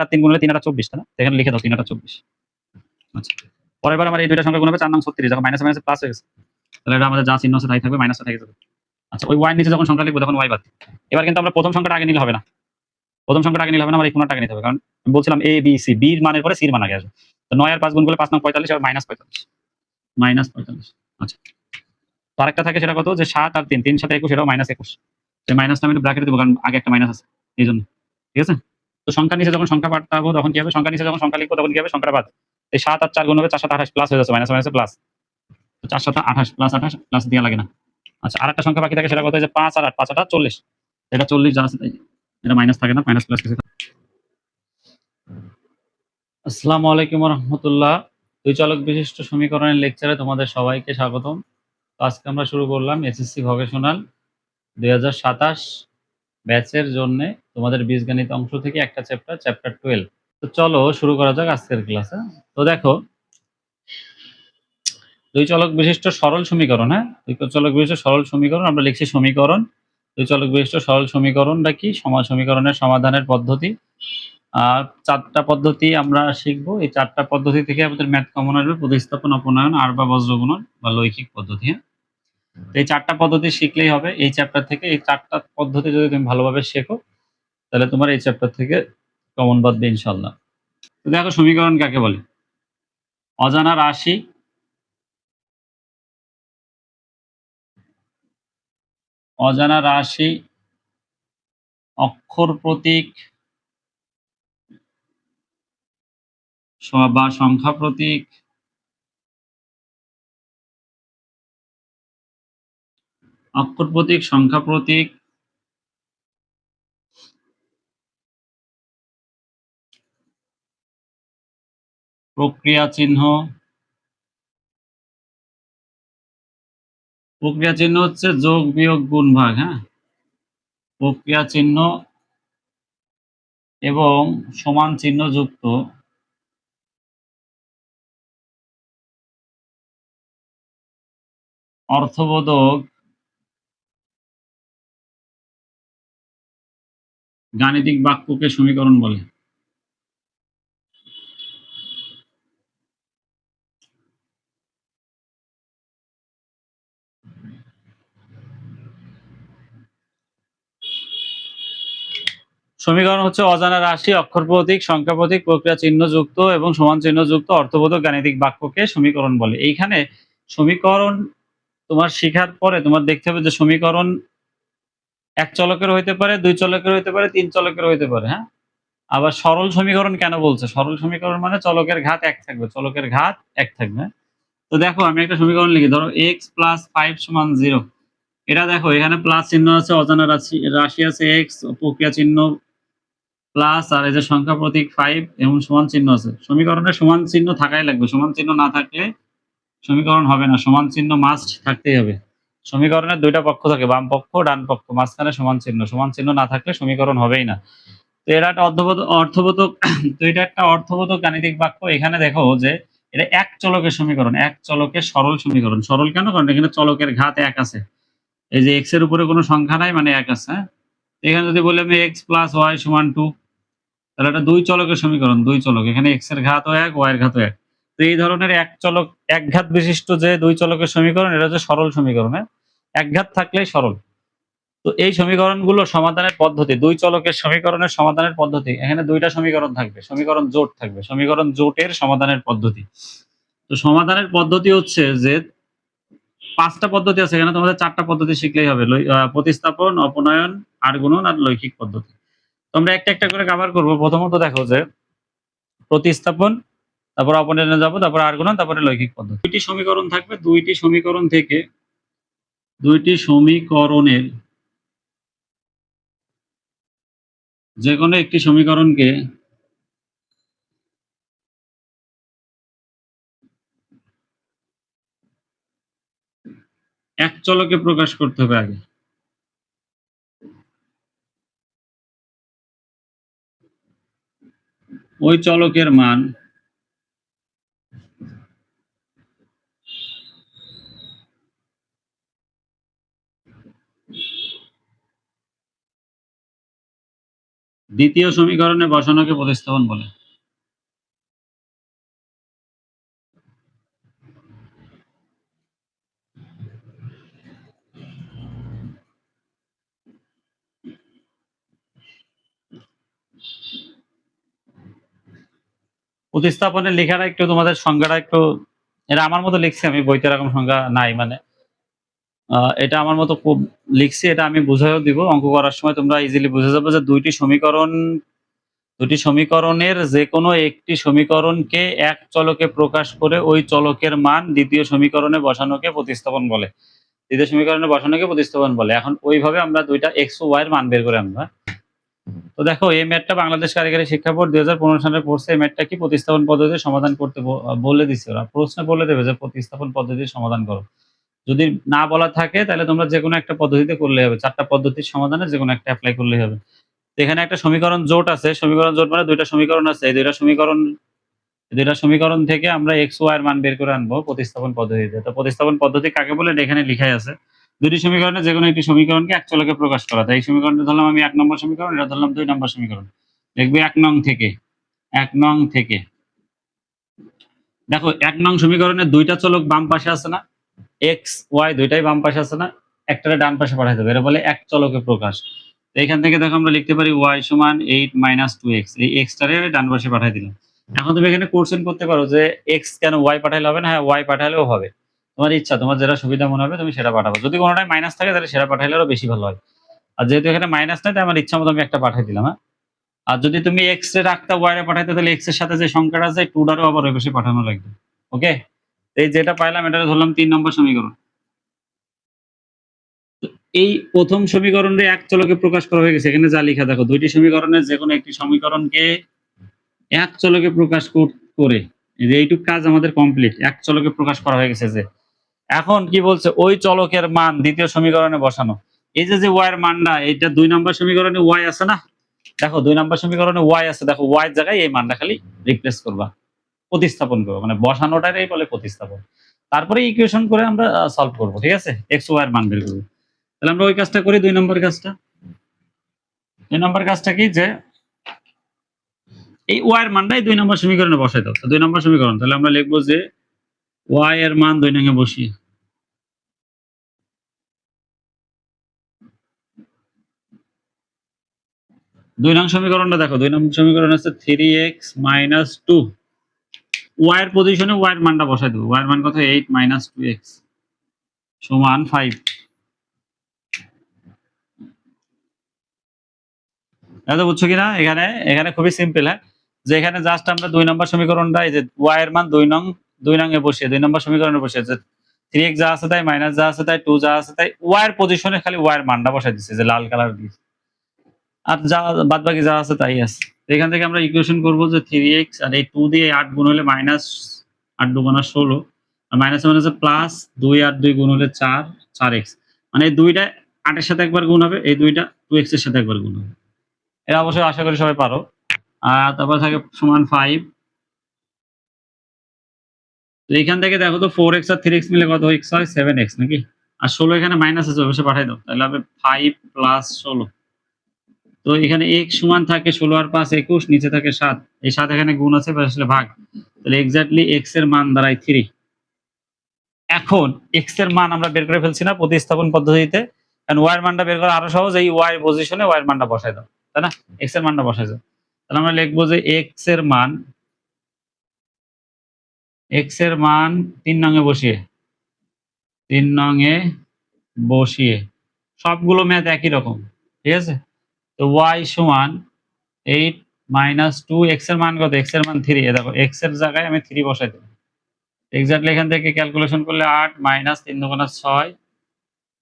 আর 3 গুণ হলে 3 আর 24, তাই না? এখানে লিখে দাও 3 আর 24। আচ্ছা, পরের বার আমার এই দুইটা সংখ্যা গুণ হবে 4 নং 36, যখন মাইনাস মাইনাসে প্লাস হয়ে গেছে, তাহলে এটা আমাদের যা চিহ্ন আছে তাই থাকবে, মাইনাসটা থেকে যাবে। আচ্ছা, ওই y নিচে যখন সংখ্যা লিখবো তখন y বাদ। এবার কিন্তু আমরা প্রথম সংখ্যাটা আগে নিলে হবে না। প্রথম সংখ্যাটা আগে নিলে হবে না, আমার এই কোণাটা আগে নিতে হবে, কারণ আমি বলছিলাম a b c, b এর মানের পরে c এর মান আগে আসবে। তো 9 আর 5 গুণ করলে 5 নং 45 আর মাইনাস 45, মাইনাস 45। আচ্ছা, তো আরেকটা থাকে, সেটা কত, যে 7 আর 3, 3 সাথে 21, এটাও মাইনাস 21। এই মাইনাসটা আমি একটু ব্র্যাকেটে দেবো, কারণ আগে একটা মাইনাস আছে এইজন্য। ঠিক আছে? তো সংখ্যার নিচে যখন সংখ্যা পাঠাবো তখন কি হবে, সংখ্যার নিচে যখন সংখ্যা লিখবো তখন কি হবে, সংখ্যাটা বাদ। এই 7 আর 4 গুণ হবে 4 7 28, প্লাস হয়ে যাচ্ছে, মাইনাস মাইনাসে প্লাস। তো 4 7 28, প্লাস 28, প্লাস দেওয়া লাগে না। আচ্ছা, আরেকটা সংখ্যা বাকি থাকে, সেটা কত, যে 5 আর 8, 5 8 40। এটা 40 যা আছে তাই, এটা মাইনাস থাকে না, মাইনাস প্লাস কিছু। আসসালামু আলাইকুম ওয়া রাহমাতুল্লাহ। দুই চলক বিশিষ্ট সমীকরণের লেকচারে তোমাদের সবাইকে স্বাগতম। তো আজকে আমরা শুরু করলাম এসএসসি ভোকেশনাল 2027 ব্যাচের জন্য তোমাদের বীজগণিত অংশ থেকে একটা চ্যাপ্টার 12। তো চলো শুরু করা যাক আজকের ক্লাসে। তো দেখো, দুই চলক বিশিষ্ট সরল সমীকরণ, হ্যাঁ, দুই চলক বিশিষ্ট সরল সমীকরণ আমরা লিখছি সমীকরণ। দুই চলক বিশিষ্ট সরল সমীকরণটা কি, সমীকরণের সমাধানের পদ্ধতি। আর 4টা পদ্ধতি আমরা শিখবো। এই 4টা পদ্ধতি থেকে আমাদের ম্যাথ কমন আসবে, প্রতিস্থাপন, অপনয়ন, আর বা বজ্রগুণন বা লৈখিক পদ্ধতি। হ্যাঁ, তো এই 4টা পদ্ধতি শিখলেই হবে এই চ্যাপ্টার থেকে। এই 4টা পদ্ধতি যদি তুমি ভালোভাবে শেখো তাহলে তোমার এই চ্যাপ্টার থেকে কমন বাঁধবে ইনশাল্লাহ। তো দেখো, সমীকরণ কাকে বলে? অজানা রাশি, অজানা রাশি, অক্ষর প্রতীক বা সংখ্যা প্রতীক, অক্ষর প্রতীক, সংখ্যা প্রতীক, প্রক্রিয়া চিহ্ন। প্রক্রিয়া চিহ্ন হচ্ছে যোগ বিয়োগ গুণ ভাগ। হ্যাঁ, প্রক্রিয়া চিহ্ন এবং সমান চিহ্ন যুক্ত অর্থবোধক গাণিতিক বাক্যকে সমীকরণ বলে। সমীকরণ হচ্ছে অজানা রাশি, অক্ষর প্রতীক, সংখ্যা প্রতীক, প্রক্রিয়া চিহ্ন যুক্ত এবং সমান চিহ্ন যুক্ত অর্থবোধক গাণিতিক বাক্যকে সমীকরণ বলে। এইখানে সমীকরণ তোমার শেখার পরে তোমার দেখতে হবে যে সমীকরণ এক চলকের হইতে পারে, দুই চলকের হইতে পারে, তিন চলকের হইতে পারে। হ্যাঁ, আবার সরল সমীকরণ কেন বলছে? সরল সমীকরণ মানে চলকের ঘাত এক থাকবে, চলকের ঘাত এক থাকবে। তো দেখো, আমি একটা সমীকরণ লিখি, ধরো x + 5 = 0। এটা দেখো, এখানে প্লাস চিহ্ন আছে, অজানা রাশি আছে x, প্রক্রিয়া চিহ্ন প্লাস, আর এই যে সংখ্যা প্রতীক 5 এবং সমান চিহ্ন আছে। সমীকরণে সমান চিহ্ন থাকাই লাগবে, সমান চিহ্ন না থাকলে সমীকরণ হবে না। সমান চিহ্ন মাস্ট থাকতেই হবে। সমীকরণের দুইটা পক্ষ থাকে, বাম পক্ষ, ডান পক্ষ, মাঝখানে সমান চিহ্ন। সমান চিহ্ন না থাকলে সমীকরণ হবেই না। তো এটা একটা অর্থবোধক তো এটা একটা অর্থবোধক গাণিতিক বাক্য। এখানে দেখো যে এটা এক চলকের সমীকরণ, এক চলকের সরল সমীকরণ। সরল কেন? কারণ এখানে চলকের ঘাত এক আছে। এই যে এক্স এর উপরে কোনো সংখ্যা নাই মানে এক আছে। হ্যাঁ, এখানে যদি বলি আমি x + y = 2, তাহলে এটা দুই চলকের সমীকরণ। দুই চলক, এখানে x এর ঘাতও এক, y এর ঘাতও এক। তো এই ধরনের এক চলক, এক ঘাত বিশিষ্ট যে দুই চলকের সমীকরণ, এটা হচ্ছে সরল সমীকরণ। হ্যাঁ, এক ঘাত থাকলেই সরল। তো এই সমীকরণগুলো সমাধানের পদ্ধতি, দুই চলকের সমীকরণের সমাধানের পদ্ধতি, এখানে দুইটা সমীকরণ থাকবে, সমীকরণ জোট থাকবে, সমীকরণ জোটের সমাধানের পদ্ধতি। তো সমাধানের পদ্ধতি হচ্ছে যে 5টা পদ্ধতি আছে, এখানে তোমাদের 4টা পদ্ধতি শিখলেই হবে। প্রতিস্থাপন, অপনয়ন, আর গুণন আর লৈখিক পদ্ধতি। তোমরা একটা একটা করে কভার করবো। প্রথমত দেখো যে প্রতিস্থাপন, তারপর অপনয়নে যাব, তারপর আর গুণন, তারপরে লৈখিক পদ্ধতি। দুইটি সমীকরণ থাকবে, দুইটি সমীকরণ থেকে দুইটি সমীকরণের যে কোনো একটি সমীকরণকে এক চলকে প্রকাশ করতে হবে আগে। ওই চলকের মান দ্বিতীয় সমীকরণে বসানোকে প্রতিস্থাপন বলে। প্রতিস্থাপনের লেখাটা একটু তোমাদের সংজ্ঞাটা একটু, এটা আমার মতো লিখছি আমি, বইতে এরকম সংজ্ঞা নাই, মানে এটা আমার মতো খুব লিখছি, এটা আমি বুঝাইও দিব অঙ্ক করার সময়, তোমরা ইজিলি বুঝে যাবে যে দুটি সমীকরণের যে কোনো একটি সমীকরণকে এক চলকে প্রকাশ করে ওই চলকের মান দ্বিতীয় সমীকরণে বসানোকে প্রতিস্থাপন বলে। দ্বিতীয় সমীকরণে বসানোকে প্রতিস্থাপন বলে। এখন ওইভাবে আমরা দুইটা এক্স ও ওয়াই এর মান বের করে আনবো। তো দেখো এই ম্যাথটা বাংলাদেশ কারিগরি শিক্ষা বোর্ড 2015 সালে পড়ছে। এই ম্যাথটা কি প্রতিস্থাপন পদ্ধতির সমাধান করতে বলে দিচ্ছে ওরা, প্রশ্নে বলে দেবে যে প্রতিস্থাপন পদ্ধতির সমাধান করো। যদি না বলা থাকে তাহলে তোমরা যে কোনো একটা পদ্ধতিতে করলে হবে, চারটা পদ্ধতির সমাধানে যে কোনো একটা অ্যাপ্লাই করলেই হবে। তো এখানে একটা সমীকরণ জোট আছে, সমীকরণ জোট মানে দুইটা সমীকরণ আছে, এই দুইটা সমীকরণ থেকে আমরা এক্স ওয়াই এর মান বের করে আনবো প্রতিস্থাপন পদ্ধতিতে। তো প্রতিস্থাপন পদ্ধতি কাকে বলে এটা এখানে লেখাই আছে। দুটি সমীকরণে যে কোনো একটি সমীকরণকে এক চলকে প্রকাশ করা। তাই এই সমীকরণটা ধরলাম আমি 1 নম্বর সমীকরণ, এটা ধরলাম 2 নম্বর সমীকরণ। দেখবে 1 নং থেকে দেখো 1 নং সমীকরণের দুইটা চলক বাম পাশে আছে না, এক্স ওয়াই দুইটাই বাম পাশে আছে না, একটারে ডান পাশে পাঠাই দেবে, এটা বলে এক চলকে প্রকাশ। তো এখান থেকে দেখো আমরা লিখতে পারি y সমান 8 - 2x, এই x টারে ডান পাশে পাঠাই দিলাম। এখন তুমি এখানে কোশ্চেন করতে পারো যে x কেন y পাঠাইলে হবে না? হ্যাঁ, y পাঠালেও হবে, তোমার ইচ্ছা, তোমার যেটা সুবিধা মনে হবে তুমি সেটা পাঠাবো। যদি কোনোটাই মাইনাস থাকে তাহলে সেটা পাঠাইলে আরো বেশি ভালো হয়। আর যেহেতু এখানে মাইনাস নাই তাই আমার ইচ্ছা মতো আমি একটা পাঠাই দিলাম। হ্যাঁ, আর যদি তুমি এক্স এ রাখতে y এ পাঠাইতে তাহলে x এর সাথে যে সংখ্যাটা আছে 2 টারও আবার ওই পাশে পাঠানো লাগবে। ওকে, এই যেটা পাইলাম এটা ধরলাম 3 নম্বর সমীকরণ। এই প্রথম সমীকরণে এক চলকে প্রকাশ করা হয়ে গেছে। এখানে যা লেখা দেখো, দুইটি সমীকরণের যে কোনো একটি সমীকরণকে এক চলকে প্রকাশ করে, এই যে এইটুক কাজ আমাদের কমপ্লিট, এক চলকে প্রকাশ করা হয়ে গেছে। যে এখন কি বলছে, ওই চলকের মান দ্বিতীয় সমীকরণে বসানো। এই যে যে ওয়াই এর মানটা, এটা 2 নম্বর সমীকরণে ওয়াই আছে না, দেখো 2 নম্বর সমীকরণে ওয়াই আছে, দেখো ওয়াই এর জায়গায় এই মানটা খালি রিপ্লেস করবা, প্রতিস্থাপন করবো, মানে বসানোটারই বলে প্রতিস্থাপন। তারপরে ইকুয়েশন করে আমরা সলভ করবো, ঠিক আছে, এক্স ওয়াই এর মান বের করবো। তাহলে আমরা ওই কাজটা করি। 2 নম্বর কাজটা, 2 নম্বর কাজটা কি, যে এই ওয়াই এর মানটাই 2 নম্বর সমীকরণে বসাই দাও। তো 2 নম্বর সমীকরণ, তাহলে আমরা লিখবো যে ওয়াই এর মান 2 নং এ বসিয়ে, 2 নং সমীকরণটা দেখো, 2 নং সমীকরণ আছে 3x - 2, ওয়াই এর পজিশনে ওয়াই এর মানটা বসাই দেবো। ওয়াই এর মান কত, 8 - 2x সমান 5। এটা বুঝছো কিনা? এখানে এখানে খুবই সিম্পল। হ্যাঁ, যে এখানে জাস্ট আমরা 2 নম্বর সমীকরণটা, এই যে ওয়াই এর মান 2 নং এ বসিয়ে, 2 নম্বর সমীকরণে বসিয়ে, যে 3x যা আছে তাই, মাইনাস যা আছে তাই, 2 যা আছে তাই, ওয়াই এর পজিশনে খালি ওয়াই এর মানটা বসাই দিচ্ছে, যে লাল কালার দিয়ে, আর যা বাদ বাকি যা আছে তাই আছে। এখান থেকে আমরা ইকুয়েশন করব যে 3x আর এই 2 দিয়ে 8 গুণ হলে মাইনাস 8 2 = 16, আর মাইনাস মানে হচ্ছে প্লাস 2 আর 2 গুণ হলে 4, 4x, মানে এই দুইটা 8 এর সাথে একবার গুণ হবে, এই দুইটা 2x এর সাথে একবার গুণ হবে। এটা অবশ্যই আশা করি সবাই পারো। আর তারপর থাকে সমান 5। তো এখান থেকে দেখো তো 4x আর 3x মিলে কত x হয়, 7x নাকি? আর 16 এখানে মাইনাস আছে, অবশ্যই পাঠাই দাও, তাহলে হবে 5 + 16। তো এখানে x সমান থাকে 16 আর 5 21, নিচে থাকে 7, এই 7 এখানে গুণ আছে, আসলে ভাগ, তাহলে এক্স্যাক্টলি x এর মান দাঁড়ায় 3। এখন x এর মান আমরা বের করে ফেলছি না প্রতিস্থাপন পদ্ধতিতে, কারণ y এর মানটা বের করা আরো সহজ, এই y পজিশনে y এর মানটা বসাই দাও, তাই না, x এর মানটা বসাই দাও। তাহলে আমরা লিখবো যে x এর মান 3 নং এ বসিয়ে, 3 নং এ বসিয়ে সবগুলো ম্যাথ একই রকম, ঠিক আছে। তো y সমান 8 - 2, x এর মান কত, x এর মান 3, দেখো x এর জায়গায় আমি 3 বসাই দেব। এক্স্যাক্টলি এখান থেকে ক্যালকুলেশন করলে 8 - 3 × 6,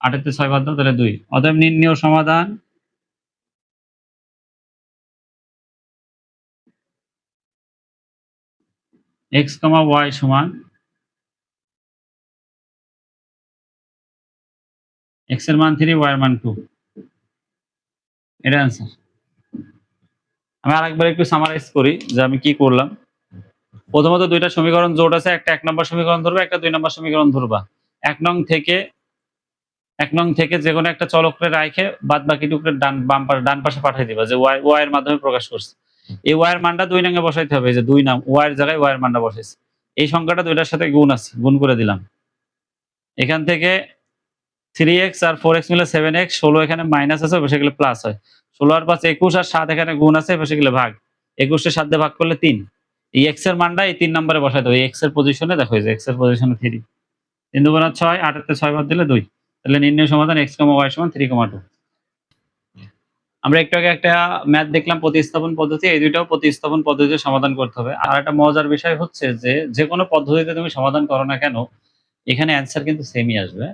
8 এর 6 বাদ দাও, তাহলে 2। অতএব নির্ণেয় সমাধান x, y সমান x এর মান 3, y এর মান 2, এটা অ্যান্সার। আমি আরেকবার একটু সামারাইজ করি যে আমি কি করলাম। প্রথমত দুইটা সমীকরণ জোট আছে, একটা 1 নম্বর সমীকরণ ধরবা, একটা 2 নম্বর সমীকরণ ধরবা। 1 নং থেকে 1 নং থেকে যে কোনো একটা চলকরে রাখে বাদ বাকি টুকরে ডান পাশে পাঠিয়ে দিবা যে ওয়াই এর মাধ্যমে প্রকাশ করছে। এই ওয়াই এর মানটা 2 নং এ বসাইতে হবে। এই যে 2 নং ওয়াই এর জায়গায় ওয়াই এর মানটা বসাইছি। এই সংখ্যাটা দুইটার সাথে গুণ আছে, গুণ করে দিলাম। এখান থেকে 3x আর 4x মিলে 7x, 16 এখানে মাইনাস আছে, ওপাশে গেলে প্লাস হয়। 16 আর 5 21 আর 7 এখানে গুণ আছে, এপাশে গেলে ভাগ। 21 কে 7 দিয়ে ভাগ করলে 3। এই x এর মানটা এই 3 নম্বরে বসাইতে হবে। x এর পজিশনে দেখো, এই যে x এর পজিশনে 3। 3 2 গুণা 6, 8 তে 6 বাদ দিলে 2। তাহলে নির্ণয় সমাধান x, y সমান 3,2। আমরা একটু আগে একটা ম্যাথ দেখলাম প্রতিস্থাপন পদ্ধতি, এই দুইটাও প্রতিস্থাপন পদ্ধতিতে সমাধান করতে হবে। আর একটা মজার বিষয় হচ্ছে যে যেকোনো পদ্ধতিতে তুমি সমাধান করো না কেন, এখানে অ্যান্সার কিন্তু সেমই আসবে।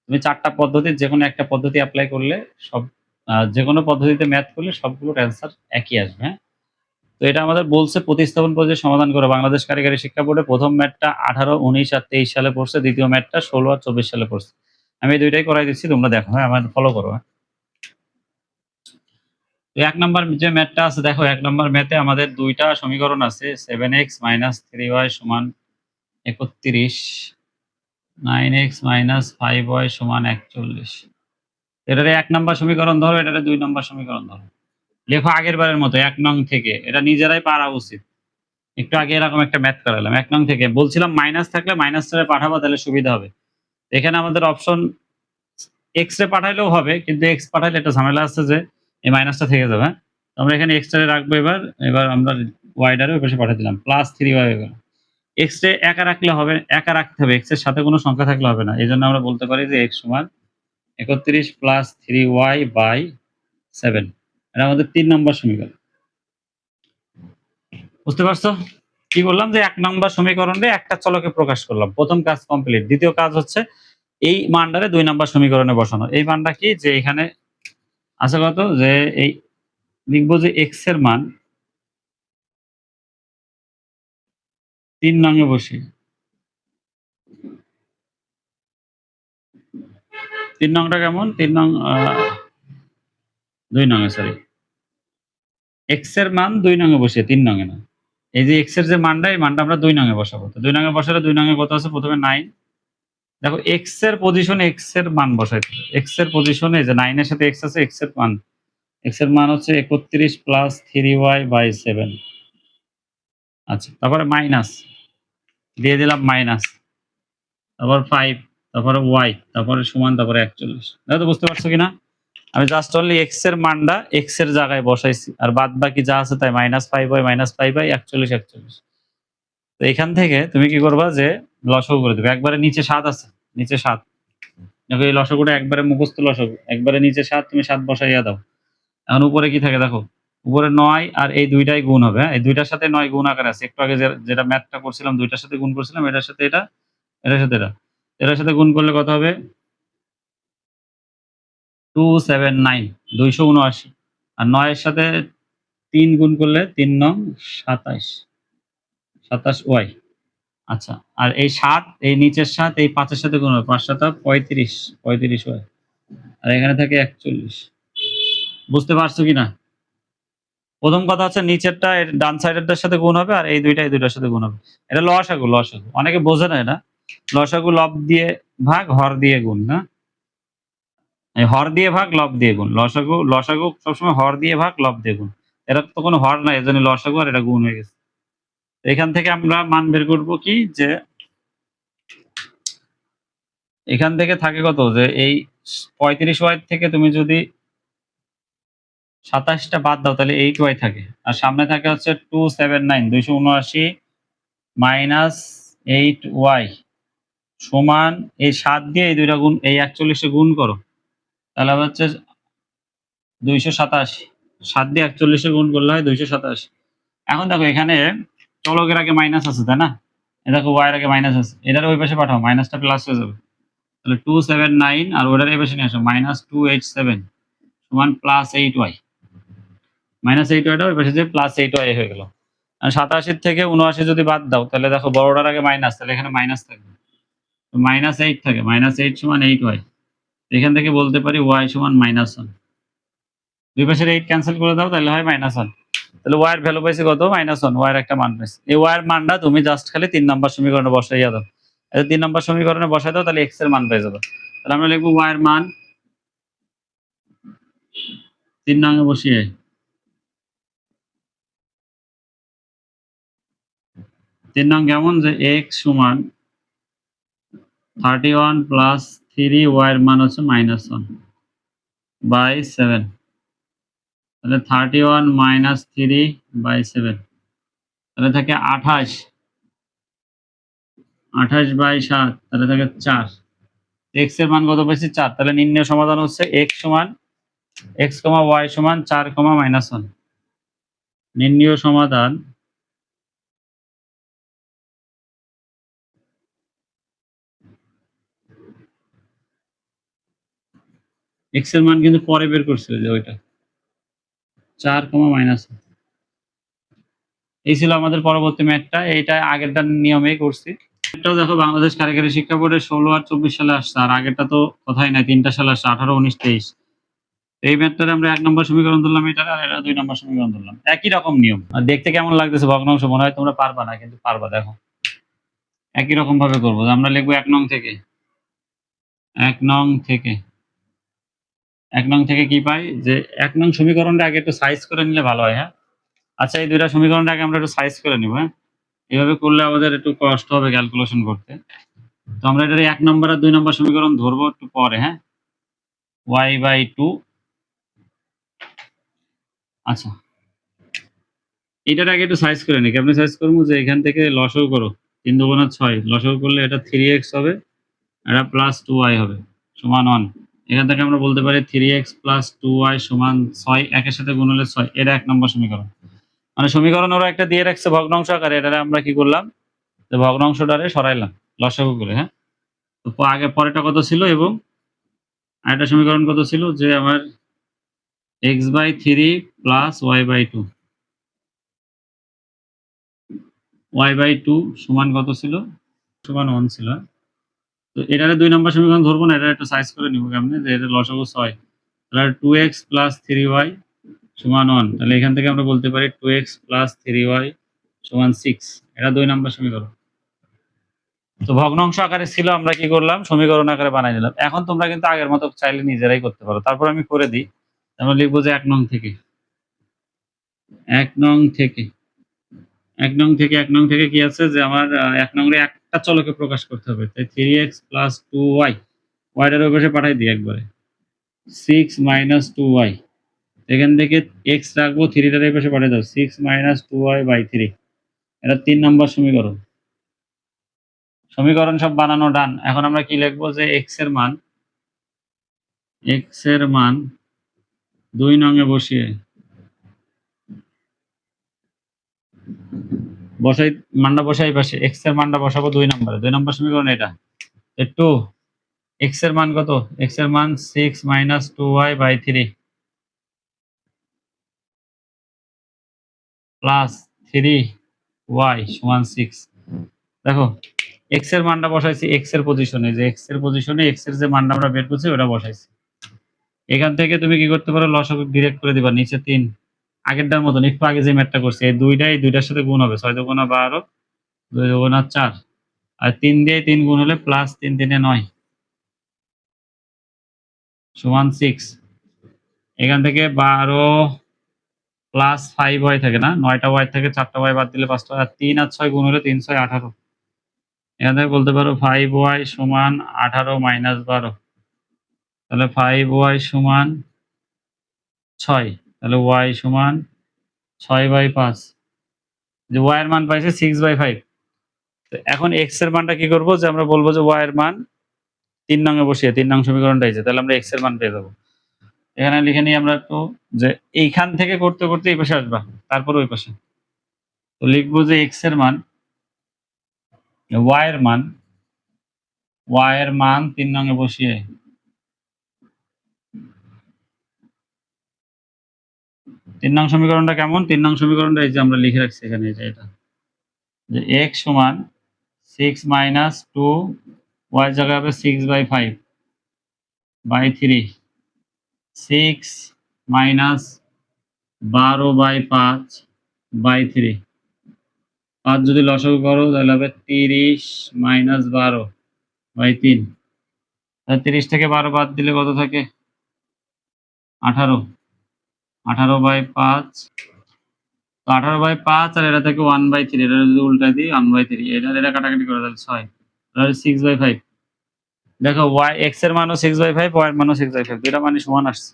তুমি 4 টা পদ্ধতির যেকোনো একটা পদ্ধতি এপ্লাই করলে সব যেকোনো পদ্ধতিতে ম্যাথ করলে সবগুলোর অ্যান্সার একই আসবে, হ্যাঁ? তো এটা আমাদের বলছে প্রতিস্থাপন পদ্ধতিতে সমাধান করো। বাংলাদেশ কারিগরি শিক্ষা বোর্ডে প্রথম ম্যাথটা 18, 19 আর 23 সালে পড়ছে, দ্বিতীয় ম্যাথটা 16 আর 24 সালে পড়ছে। আমি এই দুইটাই করাই দিচ্ছি, তোমরা দেখো, হ্যাঁ, আমাদের ফলো করো, হ্যাঁ? তো 1 নাম্বার যে ম্যাথটা আছে দেখো, 1 নাম্বার ম্যাথে আমাদের দুইটা সমীকরণ আছে, 7x - 3y = 31, 9x - 5y = 41। এটারে 1 নাম্বার সমীকরণ ধরো, এটারে 2 নাম্বার সমীকরণ ধরো। লেখো আগের বারের মতো 1 নং থেকে, এটা নিজেরাই পারা উচিত। একটু আগে এরকম একটা ম্যাথ করালাম। 1 নং থেকে বলছিলাম মাইনাস থাকলে মাইনাসটারে পাঠাবা, তাহলে সুবিধা হবে। এখানে আমাদের অপশন এক্স রে পাঠাইলেও হবে, কিন্তু এক্স পাঠাইলে একটা ঝামেলা আছে যে এই মাইনাসটা থেকে যাবে, হ্যাঁ? তো আমরা এখানে এক্স রে রাখবো। এবার আমরা ওয়াই ডারে ওই পাশে পাঠিয়ে দিলাম, +3y হয়ে গেল। এক্স রে একা রাখলে হবে, একা রাখতে হবে, এক্স এর সাথে কোনো সংখ্যা থাকলে হবে না। এজন্য আমরা বলতে পারি যে x = 31 + 3y/7। এটা আমাদের 3 নম্বর সমীকরণ। বুঝতে পারছো? কি বললাম যে 1 নম্বর সমীকরণে একটা চলকে প্রকাশ করলাম। প্রথম কাজ কমপ্লিট। দ্বিতীয় কাজ হচ্ছে এই মানটারে 2 নম্বর সমীকরণে বসানো। এই মানটা কি, যে এখানে আছে কত, যে এই লিখবো যে x এর মান 3 নং এ বসি। 3 নংটা কেমন? 3 নং 2 নং এ, সরি। x এর মান 2 নং এ বসিয়ে, 3 নং এ না। এই যে x এর যে মানটা, এই মানটা আমরা 2 নং এ বসাবো। তো 2 নং এ বসালে 2 নং এ কত আছে? প্রথমে 9। দেখো x এর পজিশনে x এর মান বসাইতে হবে। x এর পজিশনে যে 9 এর সাথে x আছে, x এর মান, x এর মান হচ্ছে 31 + 3y/7। আচ্ছা, তারপরে মাইনাস দিয়ে দিলাম, মাইনাস, তারপর 5, তারপরে y, তারপরে সমান, তারপরে 41। দেখো তো বুঝতে পারছো কিনা? আমি জাস্ট অনলি x এর মানটা x এর জায়গায় বসাইছি, আর বাদ বাকি যা আছে তাই -5y -5/41 41। তো এখান থেকে তুমি কি করবা, যে লসাগু করে দিবে। একবারে নিচে 7 আছে, নিচে 7। দেখো এই লসাগুটা একবারে মুখস্থ লসাগু, একবারে নিচে 7, তুমি 7 বসাইয়া দাও। এখন উপরে কি থাকে দেখো, উপরে 9 আর এই দুইটাই গুণ হবে, হ্যাঁ? এই দুইটার সাথে 9 গুণ আকারে আছে। একটু আগে যেটা ম্যাথটা করছিলাম, দুইটার সাথে গুণ করছিলাম, এটার সাথে এটা, এটার সাথে এটা। এটার সাথে গুণ করলে কত হবে? 279, 279। আর 9 এর সাথে 3 গুণ করলে 3 নং 27, 27y। আচ্ছা, আর এই 7, এই নিচের 7 এই 5 এর সাথে গুণ হবে, 5 7 35, 35y। আর এখানে থাকে 41। বুঝতে পারছো কিনা? প্রথম কথা হচ্ছে নিচেরটা এর ডান সাইডেরটার সাথে গুণ হবে, আর এই দুইটার সাথে গুণ হবে। এটা লসাগু, লসাগু। অনেকে বোঝে না এটা। লসাগু লব দিয়ে ভাগ, হর দিয়ে গুণ, না? এই হর দিয়ে ভাগ, লব দিয়ে গুণ। লসাগু সবসময় হর দিয়ে ভাগ, লব দিয়ে গুণ। এটা তো কোনো হর নাই, এজন্য লসাগু, আর এটা গুণ হয়ে গেছে। এখান থেকে আমরা মান বের করব কি, যে এখান থেকে থাকে কত, যে এই 35y থেকে তুমি যদি 27টা বাদ দাও, তাহলে 8y থাকে। আর সামনে থাকে হচ্ছে 279, 279 মাইনাস 8y সমান, এই 7 দিয়ে এই দুইটা গুণ, এই 41 এ গুণ করো, তাহলে হচ্ছে 287। 7 দিয়ে 41 এ গুণ করলে হয় 287। এখন দেখো এখানে চলকের আগে মাইনাস আছে, তাই না? এই দেখো y এর আগে মাইনাস আছে, এটার ওই পাশে পাঠাও, মাইনাসটা প্লাস হয়ে যাবে। তাহলে 279, আর ওটার এই পাশে নিয়ে আসো, -287 সমান +8y। -8y ওই পাশে যে +8y হয়ে গেল। আর 87 থেকে 79 যদি বাদ দাও, তাহলে দেখো বড়টার আগে মাইনাস, তাহলে এখানে মাইনাস থাকবে। -8 থাকে, -8 সমান 8y। এখান থেকে বলতে পারি y সমান -1। দুই পাশের 8 ক্যান্সেল করে দাও, তাহলে হয় -1। তাহলে y এর ভ্যালু পাইছি কত? -1। y এর একটা মান পাইছি। এই y এর মানটা তুমি জাস্ট খালি 3 নাম্বার সমীকরণে বসাইয়া দাও। এই 3 নাম্বার সমীকরণে বসাই দাও, তাহলে x এর মান পেয়ে যাবে। তাহলে আমরা লিখবো y এর মান 3 নং বসিয়ে 3 নং কেমন যে x সমান 31 প্লাস 3 y এর মান হচ্ছে -1 বাই 7। তাহলে 31 মাইনাস 3 বাই 7, তাহলে থাকে 28, 28 বাই 7, তাহলে থাকে 4। x এর মান কত পাইছি 4। তাহলে নির্ণয় সমাধান হচ্ছে x সমান x, y সমান 4, -1। নির্ণয় সমাধান x এর মান কিন্তু পরে বের করছিল যে ওইটা 4, -1। এই ছিল আমাদের পরবর্তী ম্যাথটা, এইটা আগেরটার নিয়মেই করছি। এটাও দেখো বাংলাদেশ কারিগরি শিক্ষা বোর্ডে 16 আর 24 সালে আসছে, আর আগেরটা তো কথাই নাই, 3টা সালে আসছে 18, 19, 23। এই ম্যাথটারে আমরা 1 নম্বর সমীকরণ ধরলাম, এটা আর এটা 2 নম্বর সমীকরণ ধরলাম। একই রকম নিয়ম। আর দেখতে কেমন লাগতেছে ভগ্নাংশ, মনে হয় তোমরা পারবা না, কিন্তু পারবা। দেখো একই রকম ভাবে করবো। আমরা লিখবো 1 নং থেকে 1 নং থেকে 1 নং থেকে কি পাই যে 1 নং সমীকরণটা আগে একটু সাইজ করে নিলে ভালো হয়। হ্যাঁ, আচ্ছা এই দুইটা সমীকরণটা আগে আমরা একটু সাইজ করে নিব। হ্যাঁ, এভাবে করলে আমাদের একটু কষ্ট হবে ক্যালকুলেশন করতে। তো আমরা এটার 1 নম্বর আর 2 নম্বর সমীকরণ ধরবো একটু পরে। হ্যাঁ, y/2। আচ্ছা, এটার আগে একটু সাইজ করে নিই। কেমনে সাইজ করবো যে এখান থেকে লসাগু করো, 3 দুগুণা 6, লসাগু করলে এটা 3x হবে, এটা প্লাস 2y হবে সমান 1। এখান থেকে আমরা বলতে পারি 3x প্লাস 2y সমান 6, একের সাথে গুণ হলে 6। এটা 1 নম্বর সমীকরণ। মানে সমীকরণ ওরা একটা দিয়ে রাখছে ভগ্নাংশ আকারে, এটারে আমরা কি করলাম যে ভগ্নাংশটারে সরাইলাম লসাগু করে। হ্যাঁ, তো আগে পরেরটা কত ছিল এবং আরেকটা সমীকরণ কত ছিল যে আমার x/3 প্লাস y/2, y/2 সমান কত ছিল, সমান 1 ছিল। তো এটারে 2 নম্বর সমীকরণ ধরবো না, এটা একটু সাইজ করে নিব কেমনে যে এটা লসাগু 6, তাহলে 2x প্লাস 3y সমান 1। তাহলে এখান থেকে আমরা বলতে পারি 2x প্লাস 3y সমান 6। এটা 2 নম্বর সমীকরণ। তো ভগ্নাংশ আকারে ছিল, আমরা কি করলাম সমীকরণ আকারে বানাই দিলাম। এখন তোমরা কিন্তু আগের মতো চাইলে নিজেরাই করতে পারো। তারপর আমি করে দিই। আমরা লিখবো যে 1 নং থেকে 1 নং থেকে 1 নং থেকে 1 নং থেকে কি আছে যে আমার 1 নং এ একটা চলকে প্রকাশ করতে হবে। তাই 3x প্লাস 2y, ওয়াইটার ওই পাশে পাঠাই দিই একবারে, 6 মাইনাস 2y। এখান থেকে x রাখবো, 3টার এই পাশে পাঠিয়ে দাও, 6 মাইনাস 2y/3। এটা 3 নম্বর সমীকরণ। সমীকরণ সব বানানো ডান। এখন আমরা কি লিখবো যে x এর মান 2 নং এ বসিয়ে মানটা বসাই পাশে, x এর মানটা বসাবো 2 নম্বরে। 2 নম্বর সমীকরণ এটা। একটু x এর মান কত, x এর মান 6 মাইনাস 2y/3 প্লাস 3y সমান 6। দেখো x এর মানটা বসাইছি x এর পজিশনে, যে x এর পজিশনে x এর যে মানটা আমরা বের করছি ওটা বসাইছি। এখান থেকে তুমি কি করতে পারো, লসাগু ডিরেক্ট করে দিবা, নিচে 3, আগেরটার মতন একটু আগে যে ম্যাথটা করছি, এই দুইটার সাথে গুণ হবে, 6 দুগুণা 12, 2 দুগুণা 4, আর 3 দিয়ে 3 গুণ হলে প্লাস 3 3 9 সমান 6। এখান থেকে 12 প্লাস 5y থাকে না, 9টা y থেকে 4টা y বাদ দিলে 5টা, আর 3 আর 6 গুণ হলে 3 6 18। এখান থেকে বলতে পারো 5y সমান 18 মাইনাস 12, তাহলে 5y সমান 6, তাহলে y সমান 6/5। যে y এর মান পাইছে 6/5। তো এখন x এর মানটা কি করব যে আমরা বলবো যে y এর মান 3 নং এ বসিয়ে 3 নং সমীকরণটা আছে, তাহলে আমরা x এর মান পেয়ে যাবো। এখানে লিখে নিই আমরা একটু যে এইখান থেকে করতে করতে এই পাশে আসবা, তারপর ওই পাশে। তো লিখবো যে x এর মান y এর মান 3 নং এ বসিয়ে 3 নং সমীকরণটা কেমন, 3 নং সমীকরণটা এই যে আমরা লিখে রাখছি এখানে, এই যে এটা যে x সমান 6 মাইনাস 2, y জায়গায় হবে 6/5/3, 6 মাইনাস 12/5/3, 5 যদি লসাগু করো তাহলে হবে 30 মাইনাস 12/3। 30 থেকে 12 বাদ দিলে কত থাকে? 18। 18/5। তো 18/5 আর এটা থেকে 1/3, এটা যদি উল্টা দিই 1/3, এটা কাটাকাটি করে তাহলে 6, তাহলে 6/5। দেখো x এর মানও 6/5, y এর মানও 6/5, দুইটা মানই সমান আসছে।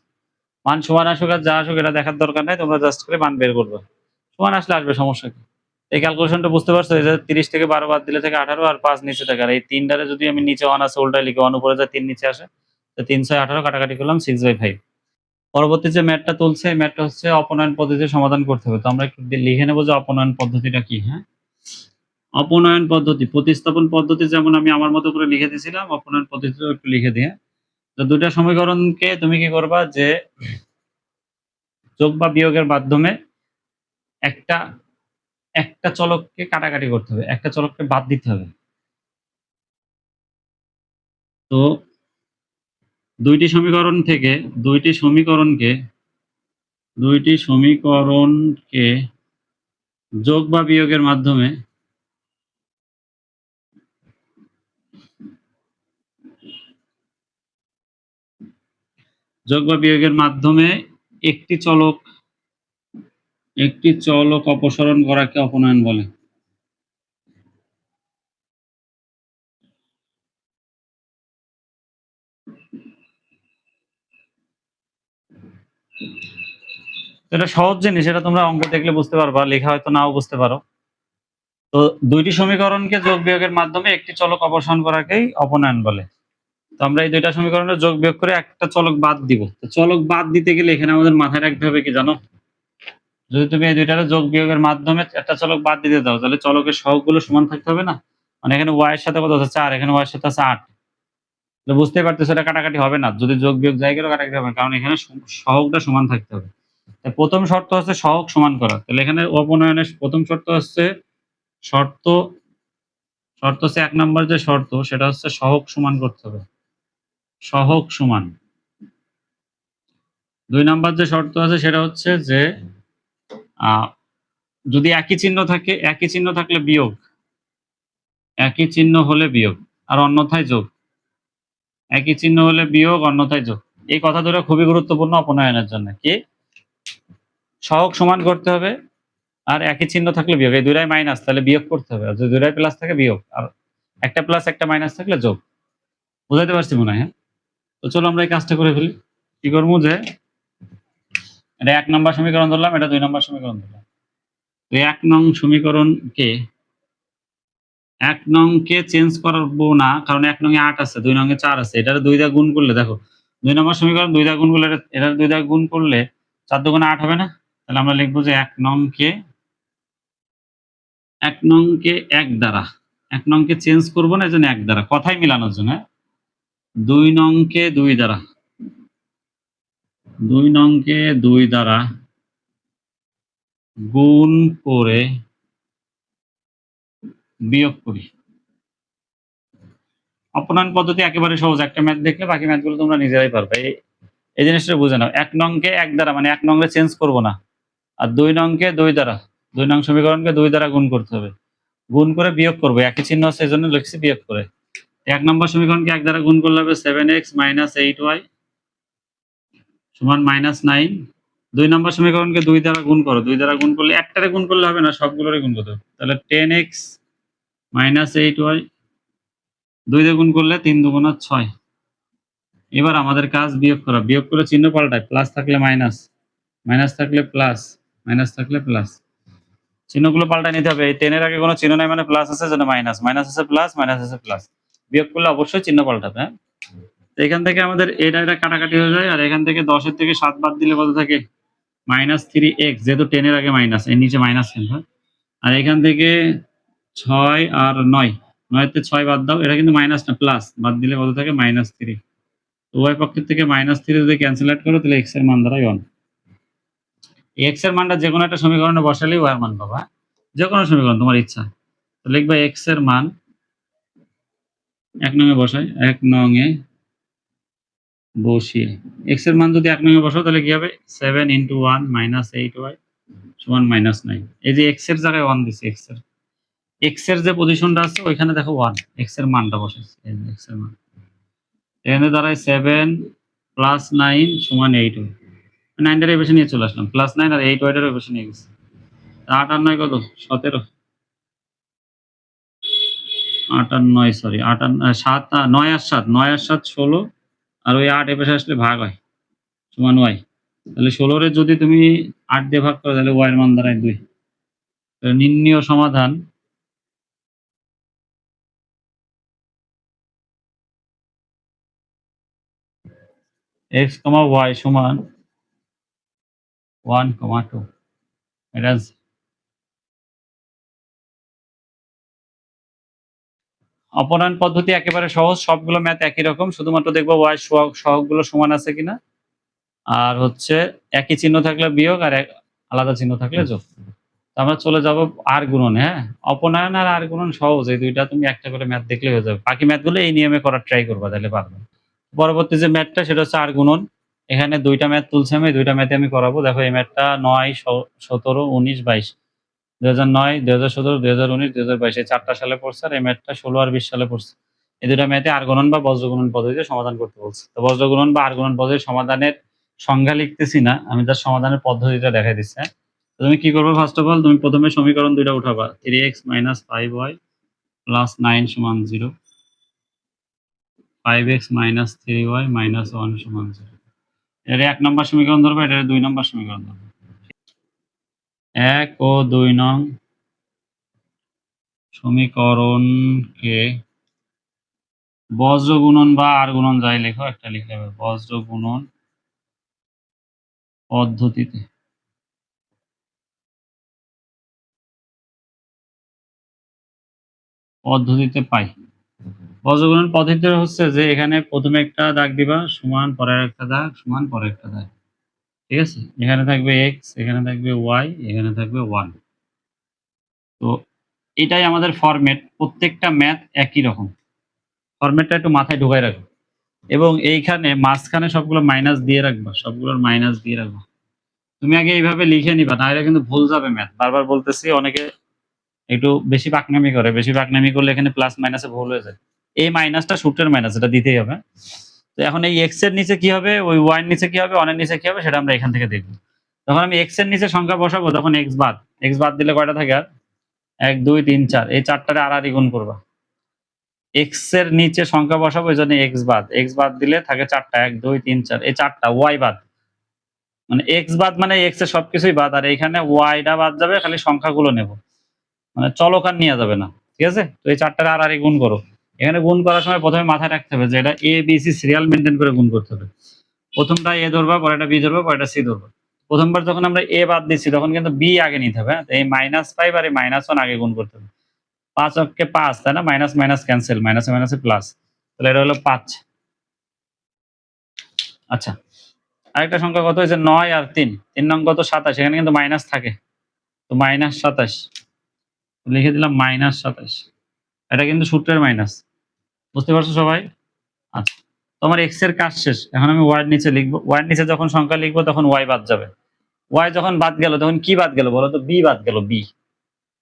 মান সমান আসুক আর যা আসুক এটা দেখার দরকার নাই, তোমরা জাস্ট করে মান বের করবে। সমান আসলে আসবে, সমস্যা কি? এই ক্যালকুলেশনটা বুঝতে পারছো? এই যে 30 থেকে 12 বাদ দিলে থেকে 18 আর 5 নিচে থাকে, আর এই 3টারে যদি আমি নিচে 1 আছে উল্টায় লিখি 1 উপরে যায় 3 নিচে আসে, তো 3 6 18 কাটাকাটি করলাম 6/5। পরবর্তী যে ম্যাথটা তুলছে এই ম্যাথটা হচ্ছে অপনয়ন পদ্ধতিতে সমাধান করতে হবে। তো আমরা একটু লিখে নেব যে অপনয়ন পদ্ধতিটা কি। হ্যাঁ, অপনয়ন পদ্ধতি, প্রতিস্থাপন পদ্ধতি যেমন আমি আমার মতো করে লিখে দিয়েছিলাম, অপনয়ন পদ্ধতিটাও একটু লিখে দিয়ে। তো দুইটা সমীকরণকে তুমি কি করবা যে যোগ বা বিয়োগের মাধ্যমে একটা একটা চলককে কাটাকাটি করতে হবে, একটা চলককে বাদ দিতে হবে। তো দুইটি সমীকরণকে যোগ বা বিয়োগের মাধ্যমে একটি চলক অপসারণ করাকে অপনয়ন বলে। এটা সহজ জিনিস, এটা তোমরা অঙ্কে দেখলে বুঝতে পারবা, লেখা হয়তো নাও বুঝতে পারো। তো দুইটি সমীকরণকে যোগ বিয়োগের মাধ্যমে একটি চলক অপসারণ করাকেই অপনয়ন বলে। তো আমরা এই দুইটা সমীকরণের যোগ বিয়োগ করে একটা চলক বাদ দিব। তো চলক বাদ দিতে গেলে এখানে আমাদের মাথায় রাখতে হবে কি জানো? যদি তুমি এই দুইটার যোগ বিয়োগের মাধ্যমে একটা চলক বাদ দিতে দাও, তাহলে চলকের সহগগুলো সমান থাকতে হবে না? মানে এখানে y এর সাথে কত আছে 4, এখানে y এর সাথে আছে 8। তো বুঝতেই পারতেছো এটা কাটাকাটি হবে না, যদি যোগ বিয়োগ যাই গেলেও কাটাকাটি হবে না, কারণ এখানে সহগটা সমান থাকতে হবে। প্রথম শর্ত হচ্ছে সহগ সমান করা। তাহলে এখানে অপনয়নের প্রথম শর্ত হচ্ছে শর্ত শর্ত হচ্ছে 1 নম্বর যে শর্ত সেটা হচ্ছে সহগ সমান করতে হবে, সহগ সমান। 2 নম্বর যে শর্ত আছে সেটা হচ্ছে যে যদি একই চিহ্ন থাকলে বিয়োগ, একই চিহ্ন হলে বিয়োগ, আর অন্যথায় যোগ। একই চিহ্ন হলে বিয়োগ, অন্যথায় যোগ। এই কথা দুটো খুবই গুরুত্বপূর্ণ অপনয়নের জন্য। কি? সহগ সমান করতে হবে, আর একই চিহ্ন থাকলে বিয়োগ, এই দুইটাই মাইনাস তাহলে বিয়োগ করতে হবে, আর যদি দুইটাই প্লাস থাকে বিয়োগ, আর একটা প্লাস একটা মাইনাস থাকলে যোগ। বুঝাইতে পারছি মনে হয়? হ্যাঁ, তো চলো আমরা এই কাজটা করে ফেলি। কি করবো যে এটা 1 নম্বর সমীকরণ ধরলাম, এটা 2 নম্বর সমীকরণ ধরলাম। তো 1 নং সমীকরণকে 1 নংকে চেঞ্জ করবো না, কারণ 1 নং এ 8 আছে, 2 নং এ 4 আছে, এটার 2 দিয়ে গুণ করলে দেখো 2 নম্বর সমীকরণ 2 দিয়ে গুণ করলে এটার 2 দিয়ে গুণ করলে 4 দুগুণে 8 হবে না? তাহলে আমরা লিখবো যে 1 নংকে 1 নংকে চেঞ্জ করবো না, এজন্য 1 দ্বারা, কথাই মিলানোর জন্য। 2 নংকে 2 দ্বারা 2 নংকে 2 দ্বারা গুণ করে বিয়োগ করি। অপনয়ন পদ্ধতি একেবারে সহজ, একটা ম্যাথ দেখলে বাকি ম্যাথগুলো তোমরা নিজেরাই পারবে। এই জিনিসটা বুঝে নাও। 1 নংকে 1 দ্বারা মানে 1 নংকে চেঞ্জ করবো না, আর 2 নংকে 2 দ্বারা, 2 নং সমীকরণকে 2 দ্বারা গুণ করতে হবে, গুণ করে বিয়োগ করবো, একই চিহ্ন আছে এজন্য লিখছি বিয়োগ করে। 1 নম্বর সমীকরণকে 1 দ্বারা গুণ করলে হবে 7x - 8y সমান -9। 2 নম্বর সমীকরণকে 2 দ্বারা গুণ করো, 2 দ্বারা গুণ করলে একটারে গুণ করলে হবে না, সবগুলোরে গুণ করতে হবে। তাহলে 10x - 8y 2 দিয়ে গুণ করলে 3 দুগুণা 6। এবার আমাদের কাজ বিয়োগ করা, বিয়োগ করে চিহ্ন পাল্টায়, প্লাস থাকলে মাইনাস, মাইনাস থাকলে প্লাস, মাইনাস থাকলে প্লাস, চিহ্নগুলো পাল্টায় নিতে হবে। এই 10 এর আগে কোনো চিহ্ন নাই মানে প্লাস আছে জন্য মাইনাস, মাইনাস আছে প্লাস, মাইনাস আছে প্লাস, বিয়োগ করলে অবশ্যই চিহ্ন পাল্টাবে। হ্যাঁ, তো এখান থেকে আমাদের এটা কাটাকাটি হয়ে যায়, আর এখান থেকে 10 এর থেকে 7 বাদ দিলে কত থাকে? -3x, যেহেতু 10 এর আগে মাইনাস, এর নিচে মাইনাস চিহ্ন। আর এখান থেকে 6 আর 9, 9 তে 6 বাদ দাও, এটা কিন্তু মাইনাস না প্লাস, বাদ দিলে কত থাকে? -3। উভয় পক্ষের থেকে -3 যদি ক্যান্সেল আউট করো তাহলে x এর মান দাঁড়ায় 1। x এর মানটা যে কোনো একটা সমীকরণে বসালেই y এর মান পাবা, যে কোনো সমীকরণ তোমার ইচ্ছা। তো লিখবা x এর মান 1 নং এ বসাই, 1 নং এ বসিয়ে x এর মান যদি 1 নং এ বসাও তাহলে কি হবে? 7 × 1 - 8y সমান -9। এই যে x এর জায়গায় 1 দিছি, x এর যে পজিশনটা আছে ওইখানে দেখো 1, x এর মানটা বসাইছি, এই যে x এর মান। এখানে দাঁড়ায় 7 প্লাস 9 সমান 8 হয়। 9টার এই পাশে নিয়ে চলে আসলাম, প্লাস 9 আর 8 ওইটার ওই পাশে নিয়ে গেছি। 8 আর 9 কত? 17। 8 আর 9 সরি 8 আর 7 9 আর 7 9 আর 7 16 আর ওই 8 এ পাশে আসলে ভাগ হয় সমান y। তাহলে 16 রে যদি তুমি 8 দিয়ে ভাগ করো তাহলে y এর মান দাঁড়ায় 2। নির্ণীয় সমাধান x, y সমান 1, 2। এটা অপনয়ন পদ্ধতি একেবারে সহজ, সবগুলো ম্যাথ একই রকম, শুধুমাত্র দেখবো y সহগগুলো সমান আছে কিনা, আর হচ্ছে একই চিহ্ন থাকলে বিয়োগ আর আলাদা চিহ্ন থাকলে যোগ। আমরা চলে যাব আর গুণন। হ্যাঁ, অপনয়ন আর আর গুণন সহজ, এই দুইটা তুমি একটা করে ম্যাথ দেখলে হয়ে যাবে। বাকি ম্যাথগুলো এই নিয়মে করার ট্রাই করবা, তাহলে পারবে। পরবর্তী যে ম্যাথটা সেটা হচ্ছে আর গুণন। এখানে দুইটা ম্যাথ তুলছি আমি, দুইটা ম্যাথে আমি করাবো। দেখো এই ম্যাথটা 9, 17, 19, 22, 2009, 2017, 2019, 2022 এই 4টা সালে পড়ছে, আর এই ম্যাথটা 16 আর 20 সালে পড়ছে। এই দুইটা ম্যাথে আর গুণন বা বজ্র গুণন পদ্ধতিতে সমাধান করতে বলছে। তো বজ্র গুণন বা আর গুণন পদ্ধতির সমাধানের সংজ্ঞা লিখতেছি না, আমি তার সমাধানের পদ্ধতিটা দেখাই দিচ্ছি। হ্যাঁ? তো তুমি কি করবে, ফার্স্ট অফ অল তুমি প্রথমে সমীকরণ দুইটা উঠাবা। 3x - 5y প্লাস 9 সমান 0, 5x - 3y - 1 সমান 0। এর 1 নম্বর সমীকরণ ধরবে, এটার 2 নম্বর সমীকরণ ধরবে। 1 ও 2 নং সমীকরণকে বজ্র গুণন বা আর গুণন যাই লেখো, একটা লিখলে হবে, বজ্র গুণন পদ্ধতিতে পাই। বজ্র গুণন পদ্ধতিতে হচ্ছে যে এখানে প্রথমে একটা দাগ দিবা সমান, পরের একটা দাগ সমান, পরের একটা দাগ, ঠিক আছে? এখানে থাকবে x, এখানে থাকবে y, এখানে থাকবে 1। তো এটাই আমাদের ফরম্যাট, প্রত্যেকটা ম্যাথ একই রকম। ফরম্যাটটা একটু মাথায় ঢুকাই রাখো, এবং এইখানে মাঝখানে সবগুলো মাইনাস দিয়ে রাখবা, সবগুলোর মাইনাস দিয়ে রাখবা। তুমি আগে এইভাবে লিখে নিবা, নাহলে কিন্তু ভুল যাবে ম্যাথ। বারবার বলতেছি, অনেকে একটু বেশি পাকনামি করে, বেশি পাকনামি করলে এখানে প্লাস মাইনাসে ভুল হয়ে যায়। এই মাইনাসটা সূত্রের মাইনাস, এটা দিতেই হবে। তো এখন এই এক্স এর নিচে কি হবে, ওই ওয়াই এর নিচে কি হবে, ওয়ান এর নিচে কি হবে, সেটা আমরা এখান থেকে দেখবো। যখন আমি এক্স এর নিচে সংখ্যা বসাবো তখন এক্স বাদ দিলে কয়টা থাকে? আর 1, 2, 3, 4, এই চারটারে আর গুণ করবা। এক্স এর নিচে সংখ্যা বসাবো, এই জন্য এক্স বাদ দিলে থাকে চারটা, 1, 2, 3, 4, এই চারটা। ওয়াই বাদ মানে এক্স বাদ মানে এক্স এর সবকিছুই বাদ, আর এখানে ওয়াইটা বাদ যাবে, খালি সংখ্যাগুলো নেব, মানে চলক আর নেওয়া যাবে না, ঠিক আছে? তো এই চারটার আর গুণ করো। এখানে গুণ করার সময় প্রথমে মাথায় রাখতে হবে যে এটা A B C serial maintain করে গুণ করতে হবে। প্রথমটা এ ধরবা, পরেরটা বি ধরবা, পরেরটা সি ধরবা। প্রথমবার যখন আমরা এ বাদ দিচ্ছি তখন কিন্তু বি আগে নিতে হবে। এই -5 আর এই -1 আগে গুণ করতে হবে। 5 অক্ষে 5, তাই না? মাইনাস মাইনাস ক্যান্সেল, মাইনাসে মাইনাসে প্লাস, তাহলে এটা হলো 5। আচ্ছা, আরেকটা সংখ্যা কত হয়েছে? 9 আর 3 নং কত? 27, এখানে কিন্তু মাইনাস থাকে, তো -27 লিখে দিলাম, -27। এটা কিন্তু সূত্রের মাইনাস, বুঝতে পারছো সবাই? আচ্ছা, তোমার এক্স এর কাজ শেষ। এখন আমি ওয়াই এর নিচে লিখবো। ওয়াই এর নিচে যখন সংখ্যা লিখবো তখন ওয়াই বাদ যাবে। ওয়াই যখন বাদ গেল তখন কি বাদ গেল বলো তো? বি বাদ গেল, বি।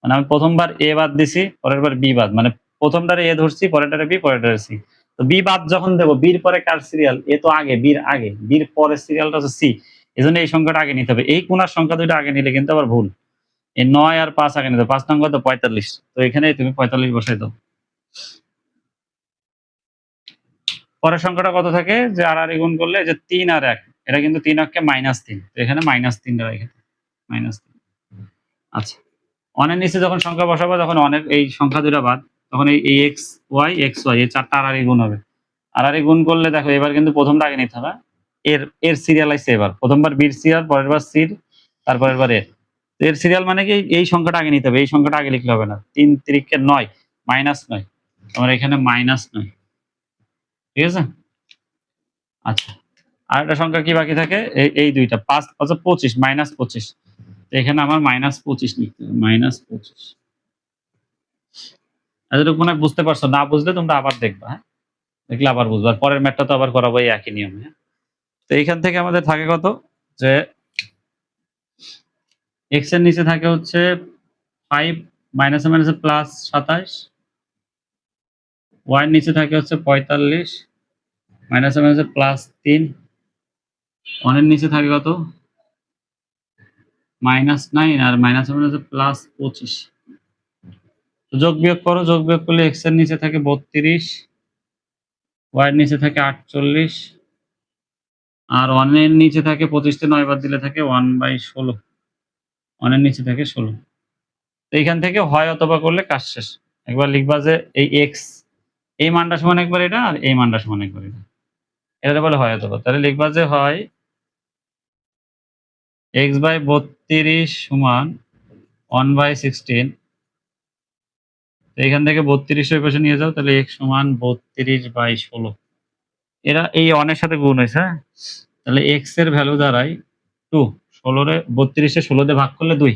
মানে আমি প্রথমবার এ বাদ দিছি, পরের বার বি বাদ, মানে প্রথমটারে এ ধরছি, পরেরটারে বি, পরেরটারে সি। তো বি বাদ যখন দেবো, বির পরে কার সিরিয়াল? এ তো আগে, বির আগে, বির পরের সিরিয়ালটা হচ্ছে সি। এজন্য এই সংখ্যাটা আগে নিতে হবে। এই কোনার সংখ্যা দুইটা আগে নিলে কিন্তু আবার ভুল। এই 9 আর 5 আগে নিতে হবে। 5 নং কত? 45। তো এখানে তুমি 45 বসাই দাও। পরের সংখ্যাটা কত থাকে? যে আর গুণ করলে যে 3 আর 1, এটা কিন্তু 3 অক্ষে -3, তো এখানে -3 টা রেখে -3। আচ্ছা, অনের নিচে যখন সংখ্যা বসাবো তখন অনের এই সংখ্যা দুইটা বাদ, তখন এই এক্স ওয়াই এই চারটা আর গুণ হবে। আর গুণ করলে দেখো এবার কিন্তু প্রথমটা আগে নিতে হবে। এর এর সিরিয়াল আসছে, এবার প্রথমবার বির সিরিয়াল, পরের বার সির, তারপরের বার এর। তো এর সিরিয়াল মানে কি? এই সংখ্যাটা আগে নিতে হবে, এই সংখ্যাটা আগে লিখলে হবে না। 3 তিরিকে 9, -9, তোমার এখানে -9, ঠিক আছে? আচ্ছা, আরেকটা সংখ্যা কি বাকি থাকে? এই দুইটা, 5 5 25, -25। এখানে আমার -25 লিখতে হবে, -25। এতটুকু মনে হয় বুঝতে পারছো? না বুঝলে তোমরা আবার দেখবা, হ্যাঁ? দেখলে আবার বুঝবা। আর পরের ম্যাথটা তো আবার করাবো এই একই নিয়মে, হ্যাঁ? তো এইখান থেকে আমাদের থাকে কত? যে এক্স এর নিচে থাকে হচ্ছে 5, মাইনাসে মাইনাসে +27, ওয়াই এর নিচে থাকে হচ্ছে 45, মাইনাসে মাইনাসে +3, 1 এর নিচে থাকে কত -9, আর মাইনাসে মাইনাসে +25। যোগ বিয়োগ করো, যোগ বিয়োগ করলে x এর নিচে থাকে 32, y এর নিচে থাকে 48, আর 1 এর নিচে থাকে 25 তে 9 বার দিলে থাকে 1/16, 1 এর নিচে থাকে 16। তো এইখান থেকে হয় অথবা করলে কাজ শেষ। একবার লিখবা যে এই x এই মানটা সমান একবার এটা, আর এই মানটা সমান একবার এটা, এটা বলে হয় অথবা। তাহলে লিখবা যে হয় x/32 সমান 1/16। তো এখান থেকে 32 ওই পাশে নিয়ে যাও, তাহলে x সমান 32/16। এরা এই 1 এর সাথে গুণ হয়েছে, হ্যাঁ? তাহলে x এর ভ্যালু দাঁড়ায় 2, 32 16 দিয়ে ভাগ করলে 2।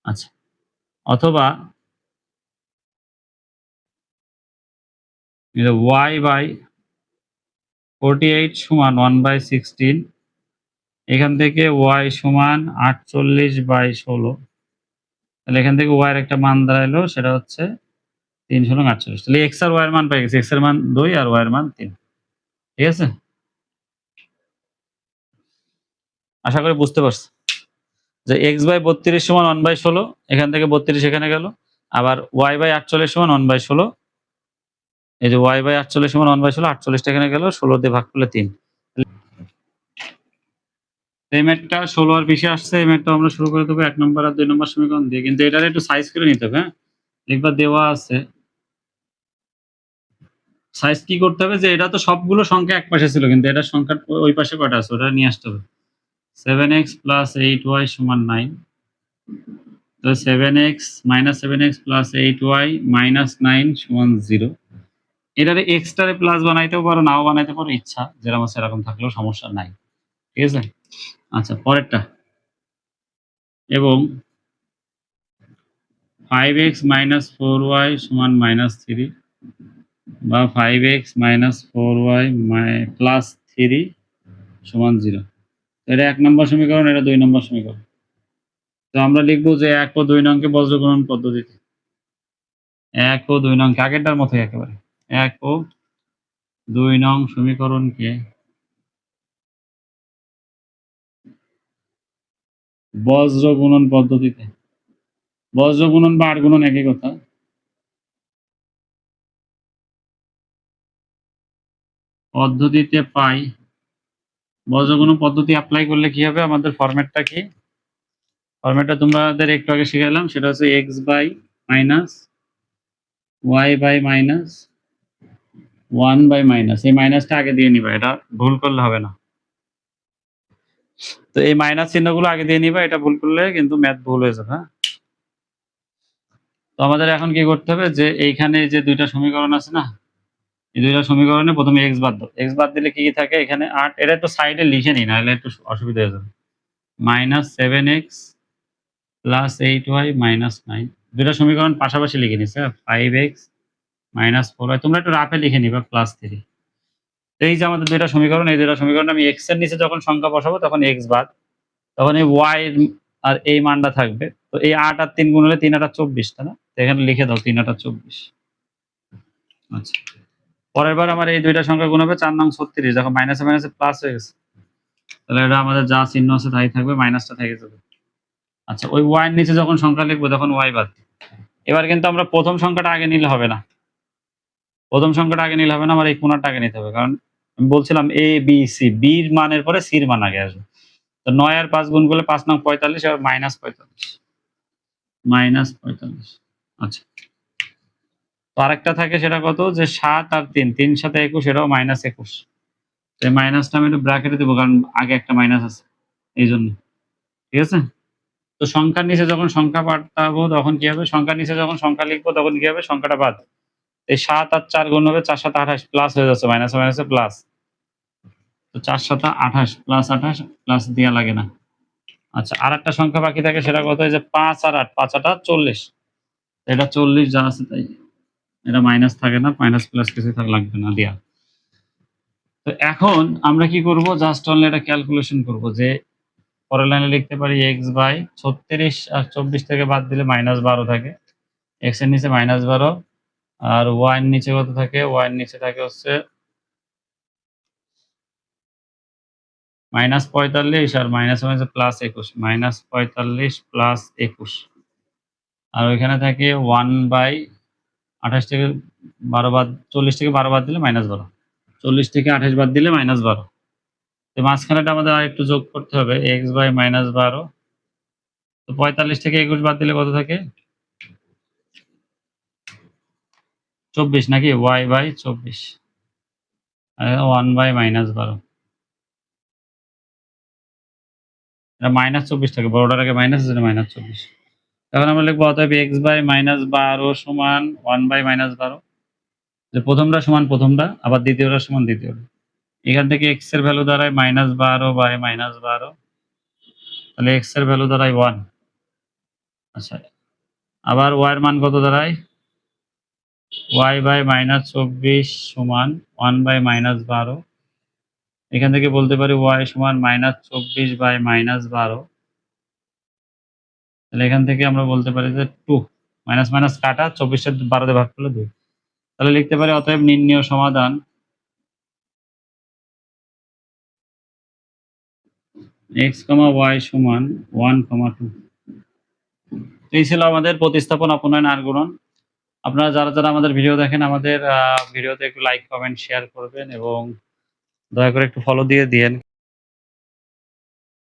আচ্ছা, অথবা y/48 সমান 1/16। এখান থেকে y সমান 48/16। তাহলে এখান থেকে y এর একটা মান দাঁড়াইলো, সেটা হচ্ছে 3 × 48। তাহলে x আর y এর মান পেয়ে গেছি, x এর মান 2 আর y এর মান 3। ঠিক আছে, আশা করি বুঝতে পারছো যে x/32 সমান 1/16, এখান থেকে 32 এখানে গেল, আবার y/48 সমান 1/16। এই যে y/48 সমান 1/16, 48 টা এখানে গেল, 16 দিয়ে ভাগ করলে 3। এই ম্যাথটা 16 আর 20 আসছে, এই ম্যাথটা আমরা শুরু করে দেবো 1 নম্বর আর 2 নম্বর সমীকরণ দিয়ে, কিন্তু এটার একটু সাইজ করে নিতে হবে। হ্যাঁ, লিখবা দেওয়া আছে, সাইজ কি করতে হবে যে এটা তো সবগুলো সংখ্যা এক পাশে ছিল, কিন্তু এটার সংখ্যা ওই পাশে কয়টা আছে ওটা নিয়ে আসতে হবে। 7x + 8y সমান 9। তো 7x - 7x + 8y - 9 সমান 0। এটারে এক্সটারে প্লাস বানাইতেও পারো, নাও বানাইতে পারো, ইচ্ছা যেরকম আছে সেরকম থাকলেও সমস্যা নাই। ঠিক আছে, আচ্ছা পরেরটা। এবং 5x - 4y সমান -3, বা 5x - 4y + 3 সমান 0। এটা 1 নম্বর সমীকরণ, এটা 2 নম্বর সমীকরণ। তো আমরা লিখবো যে 1 ও 2 নংকে বজ্রগুণন পদ্ধতিতে, 1 ও 2 নংকে আগেরটার মতোই একেবারে 1 ও 2 নং সমীকরণকে বজ্রগুণন পদ্ধতিতে, বজ্রগুণন বা আট গুণন একই কথা, পদ্ধতিতে পাই। বজ্রগুণন পদ্ধতি অ্যাপ্লাই করলে কি হবে, আমাদের ফরম্যাটটা কি, ফরম্যাটটা তোমাদের একটু আগে শিখাইলাম, সেটা হচ্ছে x by minus y by minus 1 by minus, এই মাইনাসটা আগে দিয়ে নিবা, এটা ভুল করলে হবে না। তো এই মাইনাস চিহ্নগুলো আগে দিয়ে নিবা, এটা ভুল করলে কিন্তু ম্যাথ ভুল হয়ে যাবে। হ্যাঁ, তো আমাদের এখন কি করতে হবে যে এইখানে যে দুইটা সমীকরণ আছে না, এই দুইটা সমীকরণে প্রথমে x বাদ দাও। x বাদ দিলে কি কি থাকে, এখানে 8, এটা একটু সাইডে লিখে নিই, নাহলে একটু অসুবিধা হয়ে যাবে। -7x + 8y - 9, দুইটা সমীকরণ পাশাপাশি লিখে নিছে। 5x - 4y, তোমরা একটু রাফে লিখে নিবা, +3। এই যে আমাদের দুইটা সমীকরণ, এই দুইটা সমীকরণ আমি x এর নিচে যখন সংখ্যা বসাবো তখন x বাদ, তখন এই y আর এই মানটা থাকবে। তো এই 8 আর 3 গুণ হলে 3 8 24, তাই না? তো এখানে লিখে দাও 3 8 24। আচ্ছা, পরের বার আমার এই দুইটা সংখ্যা গুণ হবে 4 নং 36, দেখো মাইনাসে মাইনাসে প্লাস হয়ে গেছে, তাহলে এটা আমাদের যা চিহ্ন আছে তাই থাকবে, মাইনাসটা থেকে যাবে। আচ্ছা, ওই y এর নিচে যখন সংখ্যা লিখবো তখন y বাদ। এবার কিন্তু আমরা প্রথম সংখ্যাটা আগে নিলে হবে না, প্রথম সংখ্যাটা আগে নিলে হবে না, আমার এই কোণাটা আগে নিতে হবে, কারণ আমি বলছিলাম a b c, b এর মানের পরে c এর মান আগে আসবে। তো 9 আর 5 গুণ করলে 5 নং 45, আর -45। আচ্ছা, তো আরেকটা থাকে, সেটা কত, যে 7 আর 3, 3 7 21, এটাও -21। এই মাইনাসটা আমি একটু ব্র্যাকেটে দেবো, কারণ আগে একটা মাইনাস আছে এই জন্য। ঠিক আছে, তো সংখ্যার নিচে যখন সংখ্যা পাল্টাবো তখন কি হবে, সংখ্যার নিচে যখন সংখ্যা লিখবো তখন কি হবে, সংখ্যাটা বাদ। এই 7 আর 4 গুণ হবে 4 7 28, প্লাস হয়ে যাচ্ছে, মাইনাসে মাইনাসে প্লাস। তো 4 7 28, প্লাস 28, প্লাস দেওয়া লাগে না। আচ্ছা, আর একটা সংখ্যা বাকি থাকে, সেটা কত, এই যে 5 আর 8, 5 8 40, এটা 40 যা আছে তাই, এটা মাইনাস থাকে না, মাইনাস প্লাস কিছু থাকা লাগবে না দেয়া। তো এখন আমরা কি করব, জাস্ট অনলি এটা ক্যালকুলেশন করব, যে পরের লাইনে লিখতে পারি x/36, আর 24 থেকে বাদ দিলে -12 থাকে, x এর নিচে -12, আর y এর নিচে কত থাকে, y এর নিচে থাকে হচ্ছে -45 আর মাইনাস হচ্ছে +21, -45 +21 আর ওইখানে থাকে 1/28 থেকে 12 বাদ 40 থেকে 12 বাদ দিলে -12, 40 থেকে 28 বাদ দিলে -12। তো মাঝখানেটা আমাদের আরেকটু যোগ করতে হবে x/-12। তো 45 থেকে 21 বাদ দিলে কত থাকে? 24 নাকি? y/24 আর 1/-12। এটা -24 থাকে, বড়টার আগে মাইনাস আছে, -24। এখন আমরা লিখবো অতএব x/-12 সমান 1/-12। যে প্রথমটা সমান প্রথমটা, আবার দ্বিতীয়টা সমান দ্বিতীয়টা। এখান থেকে x এর ভ্যালু দাঁড়ায় -12/-12, তাহলে x এর ভ্যালু দাঁড়ায় 1। আচ্ছা, আবার y এর মান কত দাঁড়ায়? y/-24 সমান 1/-12। এখান থেকে বলতে পারি y সমান -24/-12। তাহলে এখান থেকে আমরা বলতে পারি যে 2, মাইনাস মাইনাস কাটা, 24 কে 12 দিয়ে ভাগ করলে 2। তাহলে লিখতে পারি অতএব নির্ণেয় সমাধান x, y সমান 1, 2। এই ছিল আমাদের প্রতিস্থাপন, অপনয়ন, আর গুণন। আপনারা যারা যারা আমাদের ভিডিও দেখেন, আমাদের ভিডিওতে একটু লাইক, কমেন্ট, শেয়ার করবেন এবং দয়া করে একটু ফলো দিয়ে দিয়েন।